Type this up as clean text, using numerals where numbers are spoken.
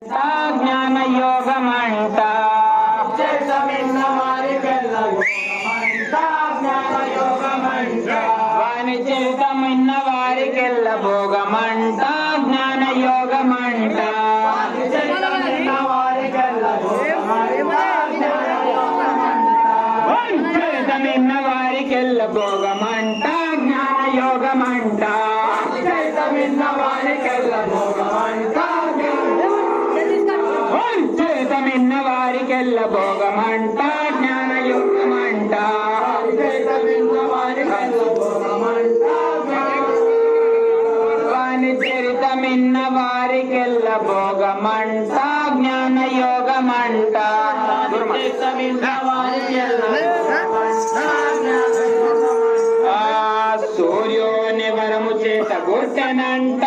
జ్ఞాన యోగమంట చేతమిన్న వారికెల్ల యోగమంట జ్ఞాన యోగమంట వాని చేతమిన్న వారికెల్ల భోగమంట జ్ఞాన యోగమంట చేతమిన్న వారికెల్ల చేతమిన్న వారికెల్ల భోగమంట జ్ఞాన యోగమంట చేతమిన్న వారికెల్ల భోగమంట చేతమిన్న వారికెల్ల భోగమంట జ్ఞాన యోగమంట చేతమిన్న వారికెల్ల భోగమంట వాని చరితమిన్న వారికెల్ల భోగమంట జ్ఞాన యోగమంట చేతమిన్న వారికెల్ల సూర్యోని వరము చేత గుట్టనంట